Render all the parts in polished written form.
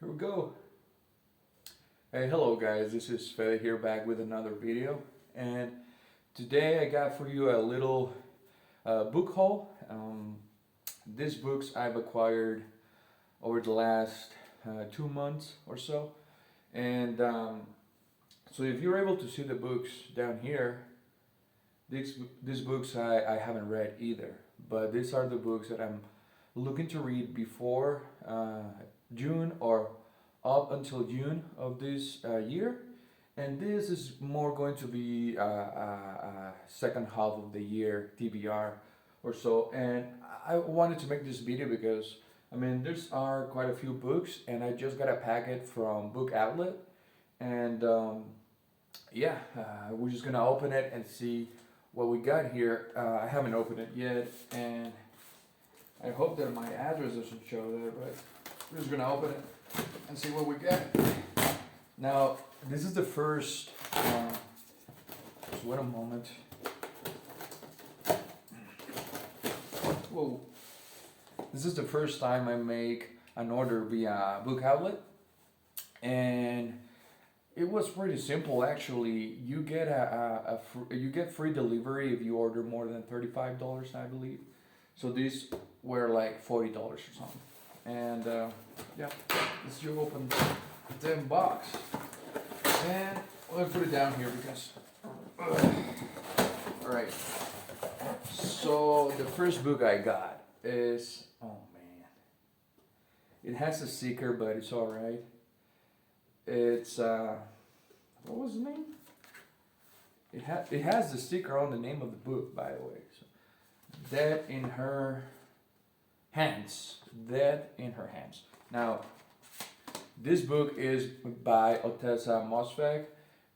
Here we go. Hey, hello guys, this is Fede here back with another video. And today I got for you a little book haul. These books I've acquired over the last 2 months or so. And so if you're able to see the books down here, these books I haven't read either. But these are the books that I'm looking to read before June or up until June of this year. And this is more going to be second half of the year TBR or so. And I wanted to make this video because I mean there's are quite a few books, and I just got a packet from Book Outlet, and we're just gonna open it and see what we got here. I haven't opened it yet, and I hope that my address doesn't show there, but we're just gonna open it and see what we get. Now, this is the first, just wait a moment. Whoa. This is the first time I make an order via Book Outlet, and it was pretty simple actually. You get you get free delivery if you order more than $35, I believe. So these were like $40 or something. And let's just open the damn box. And we'll put it down here because. Alright. So the first book I got is, oh man. It has a sticker, but it's alright. It's what was the name? It has the sticker on the name of the book, by the way. So, Dead in Her Hands. Dead in Her Hands. Now, this book is by Otessa Mosfeg,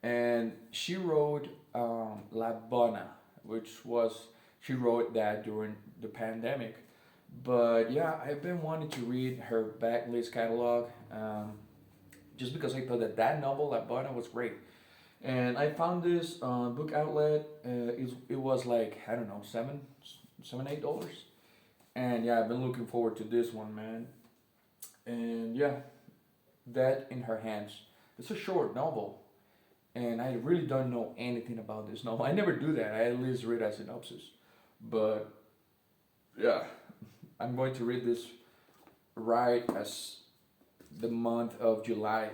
and she wrote La Bona, which was, she wrote that during the pandemic. But yeah, I've been wanting to read her backlist catalog, just because I thought that novel, La Bona, was great. And I found this on Book Outlet. It was like, I don't know, $8. And yeah, I've been looking forward to this one, man. And yeah, Dead in Her Hands. It's a short novel, and I really don't know anything about this novel. I never do that. I at least read a synopsis. But yeah, I'm going to read this right as the month of July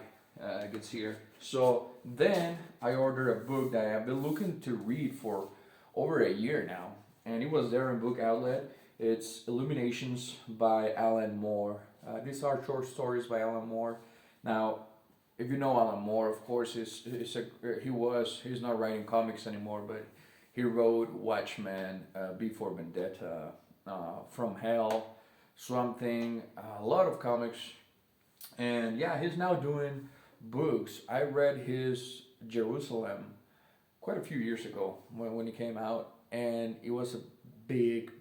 gets here. So then I ordered a book that I've been looking to read for over a year now, and it was there in Book Outlet. It's Illuminations by Alan Moore. These are short stories by Alan Moore. Now, if you know Alan Moore, of course, he's not writing comics anymore, but he wrote Watchmen, Before Vendetta, From Hell, Swamp Thing, a lot of comics. And yeah, he's now doing books. I read his Jerusalem quite a few years ago when he came out, and it was a big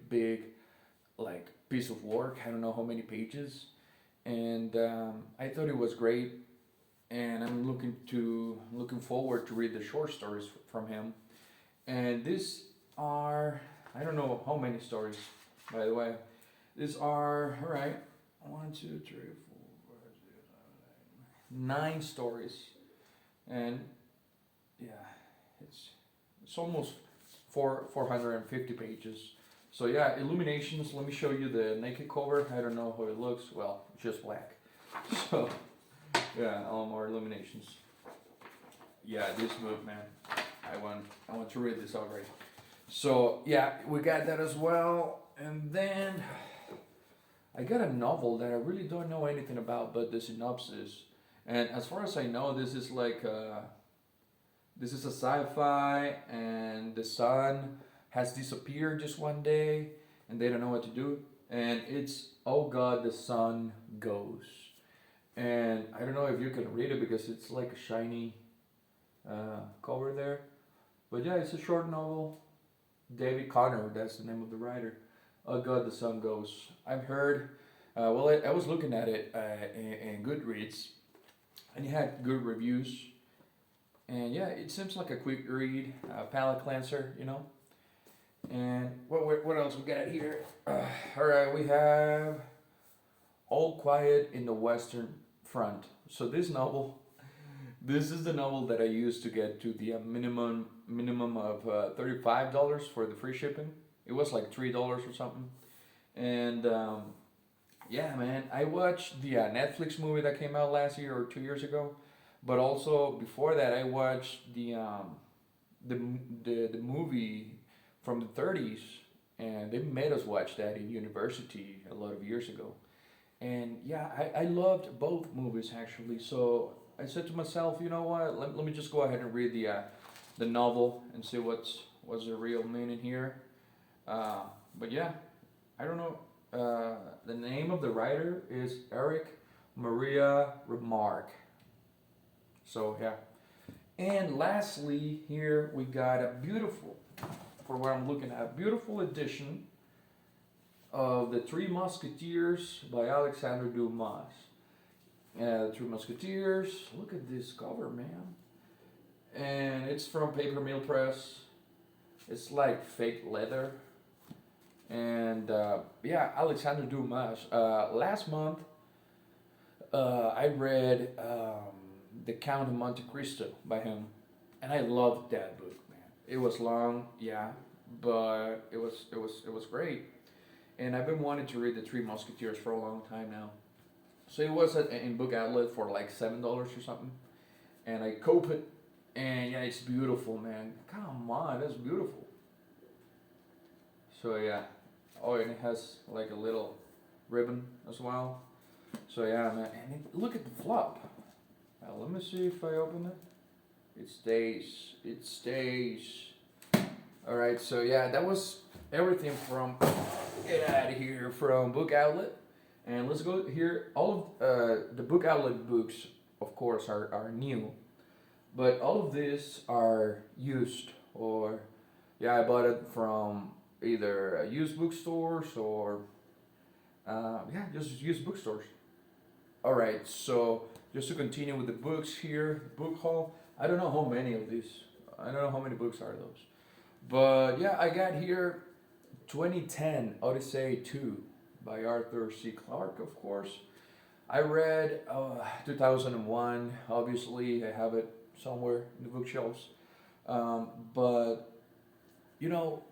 like piece of work. I don't know how many pages, and I thought it was great, and I'm looking forward to read the short stories from him. And these are, I don't know how many stories, by the way. These are, all right, 1, 2, 3, 4, 5, 6, 7, 8, 9 stories, and yeah, it's almost 450 pages. So yeah, Illuminations. Let me show you the naked cover. I don't know how it looks. Well, it's just black. So yeah, all more Illuminations. Yeah, this book, man. I want to read this already. So yeah, we got that as well. And then I got a novel that I really don't know anything about, but the synopsis. And as far as I know, this is like this is a sci-fi, and the sun has disappeared just one day, and they don't know what to do. And it's Oh God, the Sun Goes. And I don't know if you can read it because it's like a shiny cover there. But yeah, it's a short novel. David Connor, that's the name of the writer. Oh God, the Sun Goes. I've heard, I was looking at it in Goodreads, and it had good reviews. And yeah, it seems like a quick read, palate cleanser, you know. And what else we got here? All right, we have All Quiet in the Western front. So this novel, this is the novel that I used to get to the minimum of $35 for the free shipping. It was like $3 or something. And yeah, man, I watched the Netflix movie that came out last year or 2 years ago. But also before that, I watched the the movie from the 30s, and they made us watch that in university a lot of years ago. And yeah, I loved both movies actually. So I said to myself, you know what? Let me just go ahead and read the novel and see what's the real meaning here. Uh, but yeah, I don't know. The name of the writer is Eric Maria Remarque. So yeah. And lastly, here we got a beautiful, for what I'm looking at, a beautiful edition of The Three Musketeers by Alexander Dumas. The Three Musketeers. Look at this cover, man. And it's from Paper Mill Press. It's like fake leather. And yeah, Alexander Dumas. Last month, I read The Count of Monte Cristo by him, and I loved that book, man. It was long, yeah, but it was great. And I've been wanting to read The Three Musketeers for a long time now. So it was in Book Outlet for like $7 or something, and I cope it, and yeah, it's beautiful, man. Come on, that's beautiful. So yeah, oh, and it has like a little ribbon as well. So yeah, man, and look at the flop. Let me see if I open it. It stays. It stays. All right. So yeah, that was everything from get out of here from Book Outlet, and let's go here. All of the Book Outlet books, of course, are new, but all of these are used, or yeah, I bought it from either used bookstores or yeah, just used bookstores. All right, so just to continue with the books here, book haul. I don't know how many of these. I don't know how many books are those. But yeah, I got here 2010 Odyssey 2 by Arthur C. Clarke, of course. I read 2001. Obviously, I have it somewhere in the bookshelves. But you know,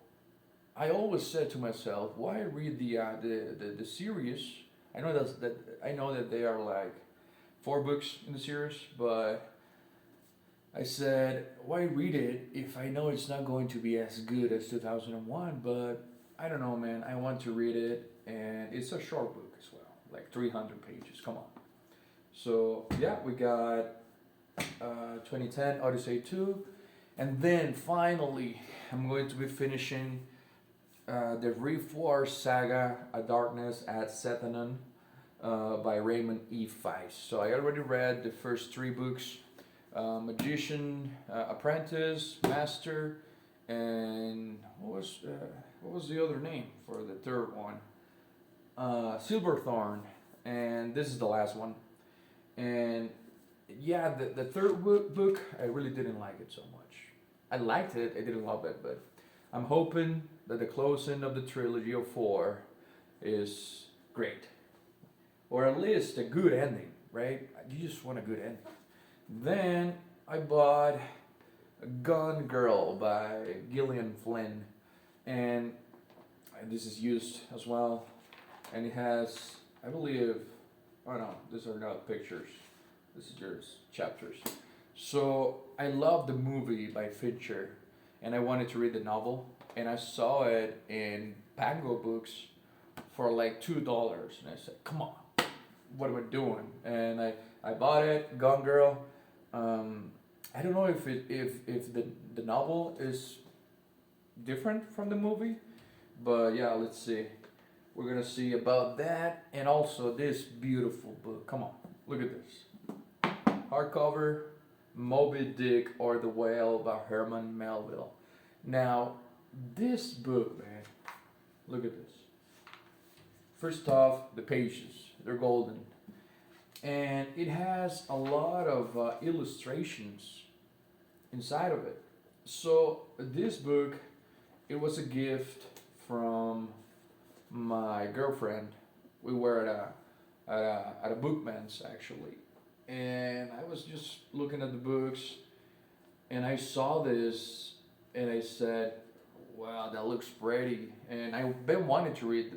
I always said to myself, why read the series? I know that they are like 4 books in the series, but I said, why read it if I know it's not going to be as good as 2001? But I don't know, man. I want to read it, and it's a short book as well, like 300 pages. Come on. So yeah, we got 2010 Odyssey 2, and then finally, I'm going to be finishing the Reforged Saga, A Darkness at Sethanon by Raymond E. Feist. So I already read the first 3 books, Magician, Apprentice, Master, and what was the other name for the third one? Silverthorn, and this is the last one. And yeah, the third book, I really didn't like it so much. I liked it, I didn't love it, but I'm hoping that the closing of the trilogy of 4 is great. Or at least a good ending, right? You just want a good ending. Then I bought Gone Girl by Gillian Flynn. And this is used as well. And it has, I believe, oh no, these are not pictures. This is just chapters. So I love the movie by Fincher, and I wanted to read the novel, and I saw it in Pango Books for like $2, and I said, "Come on, what am I doing?" And I bought it, Gone Girl. I don't know if the novel is different from the movie, but yeah, let's see. We're gonna see about that, and also this beautiful book. Come on, look at this hardcover, Moby Dick or the Whale by Herman Melville. Now, this book, man, look at this. First off, the pages, they're golden. And it has a lot of illustrations inside of it. So, this book, it was a gift from my girlfriend. We were at a bookman's actually, and I was just looking at the books, and I saw this, and I said, "Wow, that looks pretty." And I've been wanting to read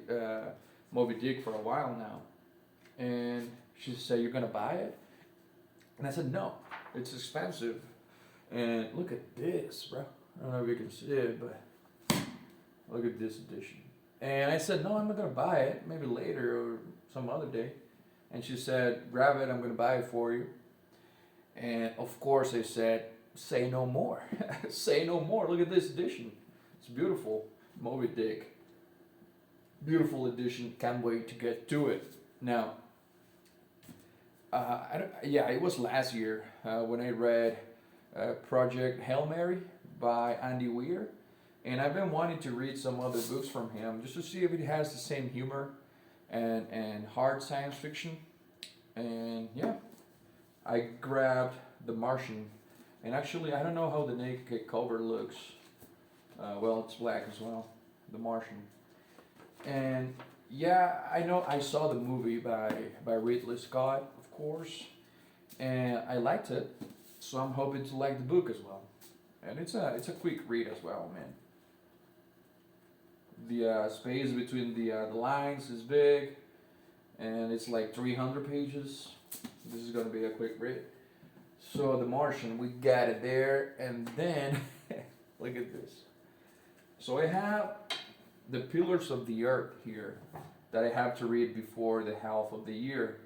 Moby Dick for a while now. And she said, "You're gonna buy it?" And I said, "No, it's expensive." And look at this, bro. I don't know if you can see it, but look at this edition. And I said, "No, I'm not gonna buy it. Maybe later or some other day." And she said, "Grab it. I'm gonna buy it for you." And of course, I said, "Say no more. Say no more. Look at this edition. It's beautiful. Moby Dick. Beautiful edition. Can't wait to get to it." Now, yeah, it was last year when I read Project Hail Mary by Andy Weir. And I've been wanting to read some other books from him just to see if it has the same humor and hard science fiction. And yeah, I grabbed The Martian. And actually, I don't know how the naked cover looks. Well, it's black as well. The Martian. And yeah, I know I saw the movie by Ridley Scott, of course, and I liked it. So I'm hoping to like the book as well. And it's a quick read as well, man. The space between the lines is big, and it's like 300 pages. This is gonna be a quick read. So The Martian, we got it there, and then look at this. So I have the Pillars of the Earth here that I have to read before the half of the year,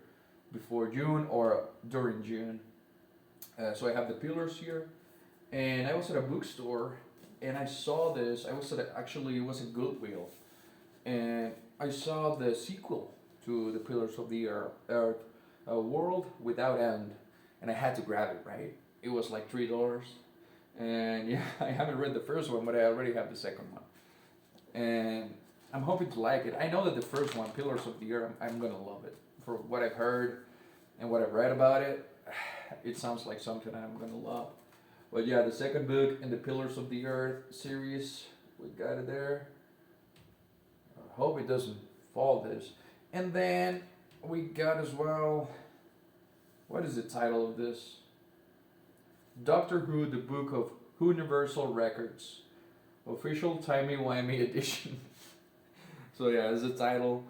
before June or during June. So I have the Pillars here, and I was at a bookstore and I saw this. I was at actually it was a Goodwill, and I saw the sequel to the Pillars of the Earth, A World Without End, and I had to grab it. Right, it was like $3, and yeah, I haven't read the first one, but I already have the second one, and I'm hoping to like it. I know that the first one, Pillars of the Earth, I'm gonna love it. For what I've heard and what I've read about it, it sounds like something I'm gonna love. But yeah, the second book in the Pillars of the Earth series, we got it there. I hope it doesn't fall this. And then we got as well, what is the title of this? Doctor Who, the Book of Universal Records. Official Timey Wimey edition. So yeah, that's the title.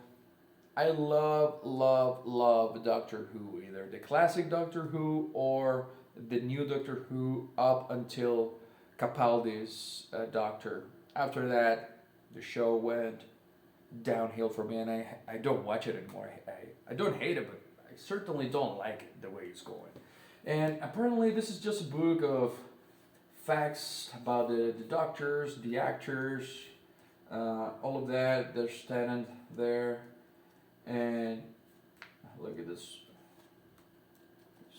I love Doctor Who, either the classic Doctor Who or the new Doctor Who up until Capaldi's Doctor. After that, the show went downhill for me, and I don't watch it anymore. I don't hate it, but I certainly don't like it the way it's going. And apparently, this is just a book of facts about the doctors, the actors, all of that. They're standing there, and look at this.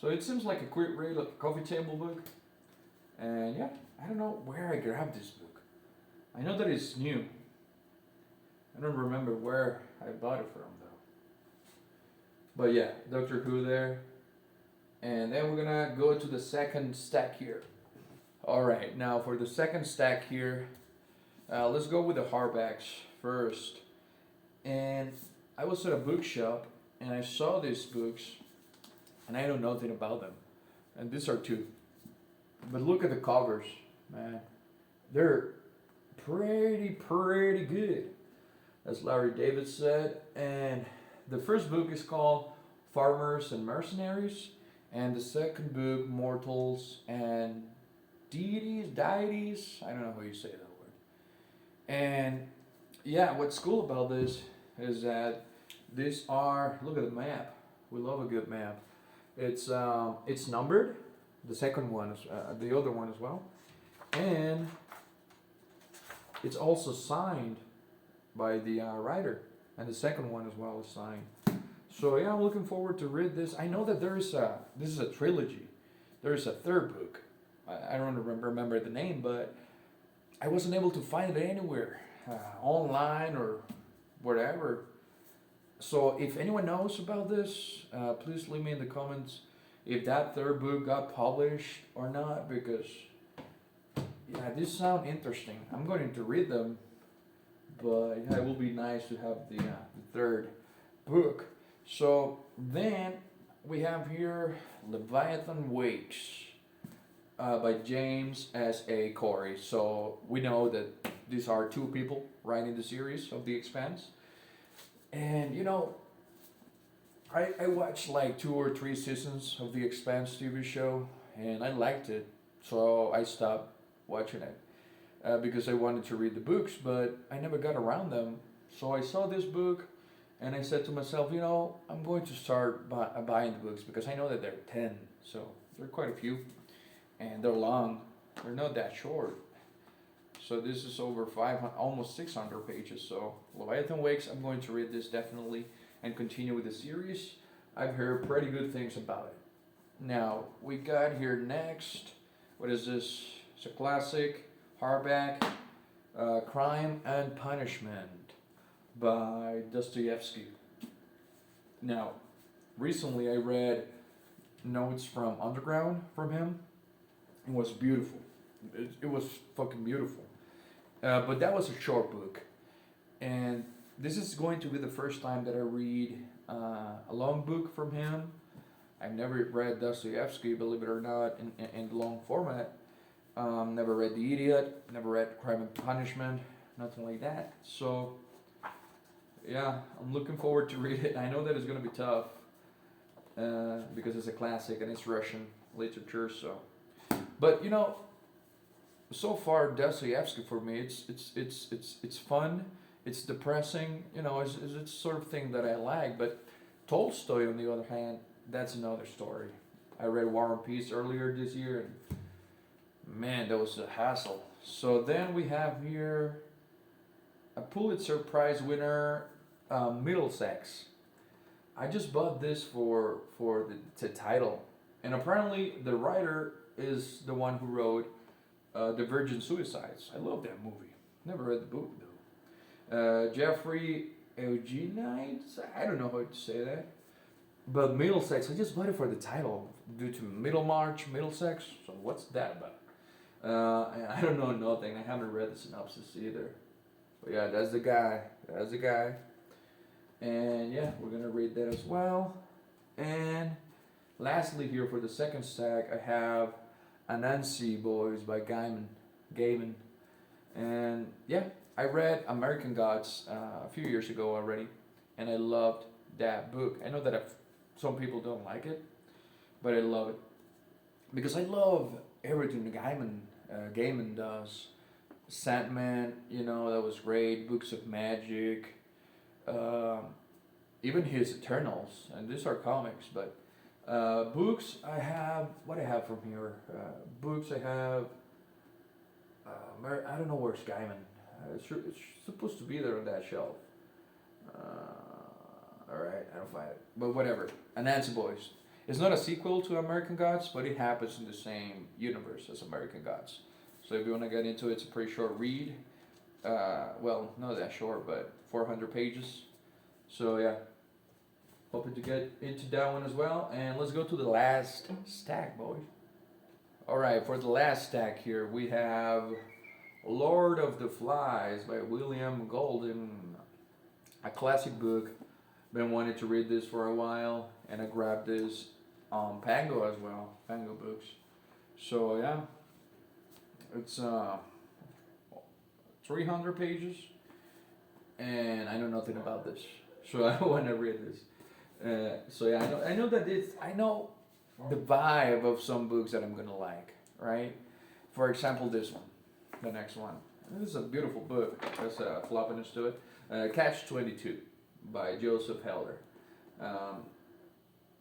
So it seems like a quick read, like a coffee table book. And yeah, I don't know where I grabbed this book. I know that it's new. I don't remember where I bought it from though. But yeah, Doctor Who there. And then we're gonna go to the second stack here. Alright, now for the second stack here, let's go with the hardbacks first. And I was at a bookshop and I saw these books and I know nothing about them. And these are two. But look at the covers, man. They're pretty good, as Larry David said. And the first book is called Farmers and Mercenaries, and the second book, Mortals and Deities. I don't know how you say that word. And yeah, what's cool about this is that these are, look at the map. We love a good map. It's numbered. The second one is the other one as well, and it's also signed by the writer, and the second one as well is signed. So yeah, I'm looking forward to read this. I know that this is a trilogy. There is a third book. I don't remember the name, but I wasn't able to find it anywhere, online or whatever. So if anyone knows about this, please leave me in the comments if that third book got published or not, because yeah, these sound interesting. I'm going to read them, but yeah, it will be nice to have the third book. So then we have here Leviathan Wakes by James S.A. Corey. So we know that these are two people writing the series of The Expanse. And you know, I watched like 2 or 3 seasons of The Expanse TV show and I liked it. So I stopped watching it because I wanted to read the books, but I never got around them. So I saw this book and I said to myself, you know, I'm going to start buying the books because I know that they're 10. So there are quite a few and they're long. They're not that short. So this is over 500, almost 600 pages. So Leviathan Wakes, I'm going to read this definitely and continue with the series. I've heard pretty good things about it. Now we got here next. What is this? It's a classic hardback, Crime and Punishment by Dostoevsky. Now, recently I read Notes from Underground from him. It was beautiful. It was fucking beautiful. But that was a short book. And this is going to be the first time that I read a long book from him. I've never read Dostoevsky, believe it or not, in long format. Never read The Idiot, never read Crime and Punishment, nothing like that. So, yeah, I'm looking forward to read it. I know that it's going to be tough because it's a classic and it's Russian literature. So, but you know, so far Dostoevsky for me, it's fun. It's depressing. You know, it's sort of thing that I like. But Tolstoy, on the other hand, that's another story. I read War and Peace earlier this year, and man, that was a hassle. So then we have here a Pulitzer Prize winner, Middlesex. I just bought this for the title, and apparently the writer is the one who wrote The Virgin Suicides. I love that movie. Never read the book though. Jeffrey Eugenides. I don't know how to say that. But Middlesex, I just bought it for the title due to Middlemarch, Middlesex. So what's that about? I don't know nothing. I haven't read the synopsis either. But yeah, that's the guy. That's the guy. And yeah, we're gonna read that as well. And lastly, here for the second stack, I have Anansi Boys by Gaiman. And yeah, I read American Gods a few years ago already, and I loved that book. I know that some people don't like it, but I love it because I love everything Gaiman does. Sandman, you know, that was great. Books of Magic, even his Eternals, and these are comics. But books, I have what I have from here. Books I have. I don't know where's Gaiman. It's supposed to be there on that shelf. Alright, I don't find it. But whatever. Anansi Boys. It's not a sequel to American Gods, but it happens in the same universe as American Gods. So if you want to get into it, it's a pretty short read. Well, not that short, but 400 pages. So yeah, hoping to get into that one as well. And let's go to the last stack, boys. Alright, for the last stack here, we have Lord of the Flies by William Golden. A classic book. Been wanting to read this for a while, and I grabbed this on Pango as well, Pango Books. So yeah, it's 300 pages, and I know nothing about this, so I want to read this. So yeah, I know that I know the vibe of some books that I'm gonna like, right? For example, this one, the next one. This is a beautiful book. There's a floppiness to it. Catch-22 by Joseph Heller.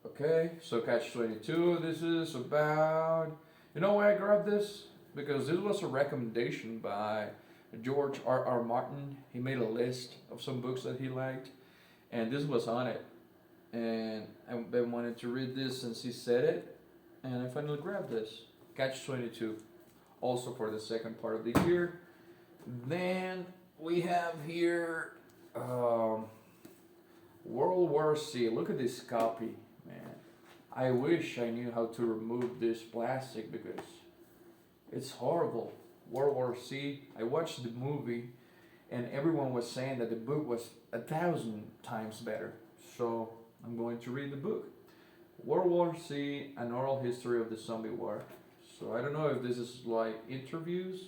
Okay, so Catch-22, this is about... You know why I grabbed this? Because this was a recommendation by George R. Martin. He made a list of some books that he liked, and this was on it. And I've been wanting to read this since he said it, and I finally grabbed this. Catch-22, also for the second part of the year. Then we have here World War C. Look at this copy, man. I wish I knew how to remove this plastic because it's horrible. World War C. I watched the movie and everyone was saying that the book was 1,000 times better. So I'm going to read the book. World War C, an oral history of the zombie war. So I don't know if this is like interviews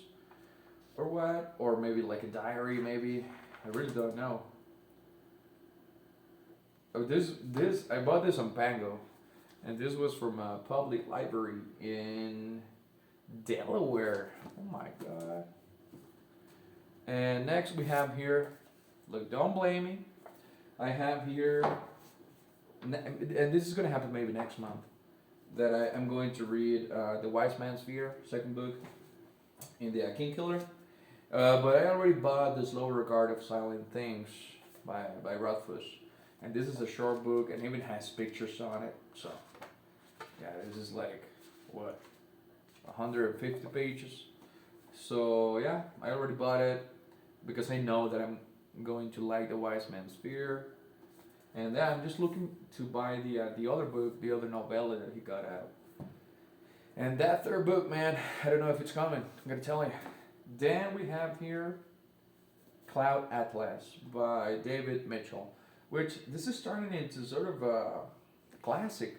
or what, or maybe like a diary, maybe. I really don't know. Oh, this I bought this on Pango, and this was from a public library in Delaware. Oh my god. And next we have here, look, don't blame me. I have here, and this is gonna happen maybe next month, that I am going to read The Wise Man's Fear, second book in the King Killer. But I already bought The Slow Regard of Silent Things by Rothfuss. And this is a short book and even has pictures on it. So, yeah, this is like, what, 150 pages. So, yeah, I already bought it because I know that I'm going to like The Wise Man's Fear. And yeah, I'm just looking to buy the other book, the other novella that he got out. And that third book, man, I don't know if it's coming. I'm gonna tell you. Then we have here Cloud Atlas by David Mitchell, which this is turning into sort of a classic.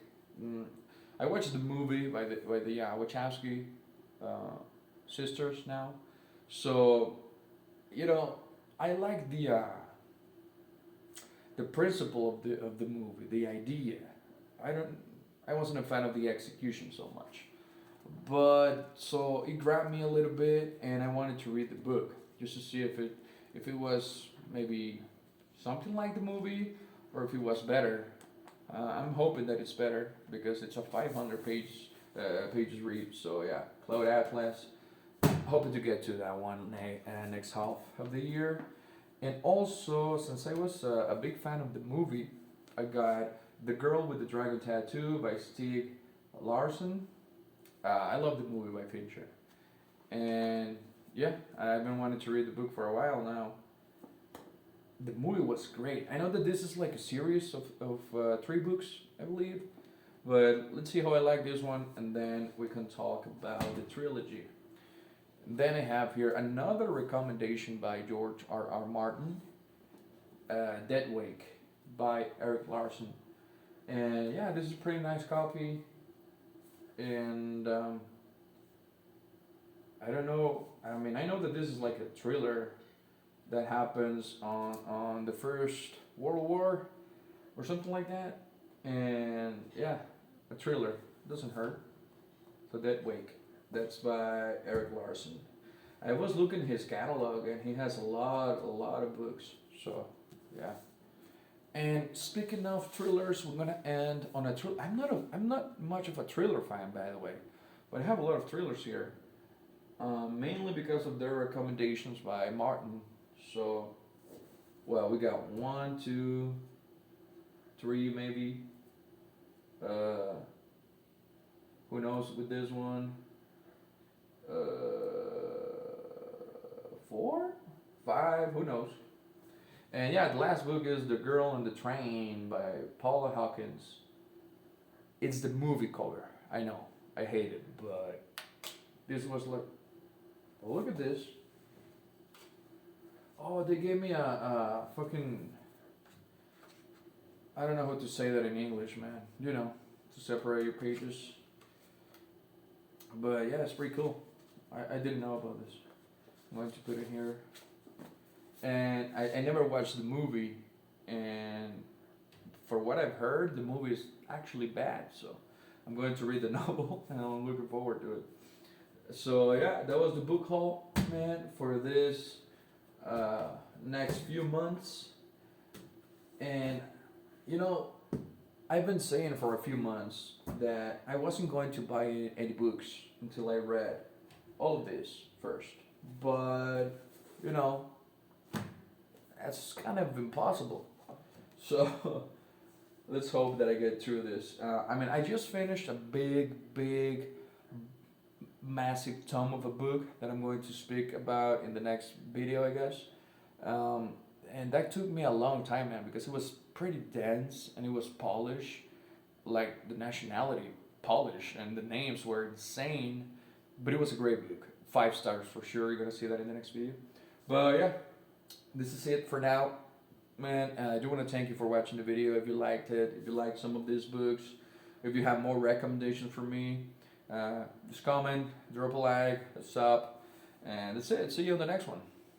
I watched the movie by the Wachowski sisters now, so you know I like the principle of the movie, the idea. I wasn't a fan of the execution so much. But so it grabbed me a little bit, and I wanted to read the book just to see if it was maybe something like the movie or if it was better. I'm hoping that it's better because it's a 500 pages read. So yeah, Cloud Atlas. Hoping to get to that one next half of the year. And also, since I was a big fan of the movie, I got The Girl with the Dragon Tattoo by Stieg Larsson. I love the movie by Fincher. And yeah, I've been wanting to read the book for a while now. The movie was great. I know that this is like a series of 3 books, I believe. But let's see how I like this one, and then we can talk about the trilogy. And then I have here another recommendation by George R.R. Martin, Dead Wake by Eric Larson. And yeah, this is a pretty nice copy. And I don't know. I mean, I know that this is like a thriller that happens on the First World War or something like that. And yeah, a thriller doesn't hurt. So Dead Wake, that's by Eric Larson. I was looking at his catalog and he has a lot of books. So yeah. And speaking of thrillers, we're gonna end on a thriller. I'm not much of a thriller fan, by the way, but I have a lot of thrillers here, mainly because of their recommendations by Martin. So, well, we got 1, 2, 3, maybe. Who knows with this one? 4, 5, who knows? And yeah, the last book is The Girl on the Train by Paula Hawkins. It's the movie cover. I know, I hate it, but this was like, oh, look at this. Oh, they gave me a fucking, I don't know how to say that in English, man. You know, to separate your pages. But yeah, it's pretty cool. I didn't know about this. I'm going to put it here. And I never watched the movie, and for what I've heard, the movie is actually bad. So I'm going to read the novel, and I'm looking forward to it. So yeah, that was the book haul, man, for this next few months. And you know, I've been saying for a few months that I wasn't going to buy any books until I read all of this first. But you know, that's kind of impossible. So let's hope that I get through this. I mean, I just finished a big, massive tome of a book that I'm going to speak about in the next video, I guess. And that took me a long time, man, because it was pretty dense and it was polished, like the nationality polished, and the names were insane. But it was a great book. 5 stars for sure. You're gonna see that in the next video. But yeah. This is it for now, man. I do want to thank you for watching the video. If you liked it, if you liked some of these books, If you have more recommendations for me, just comment, drop a like, a sub, and that's it. See you on the next one.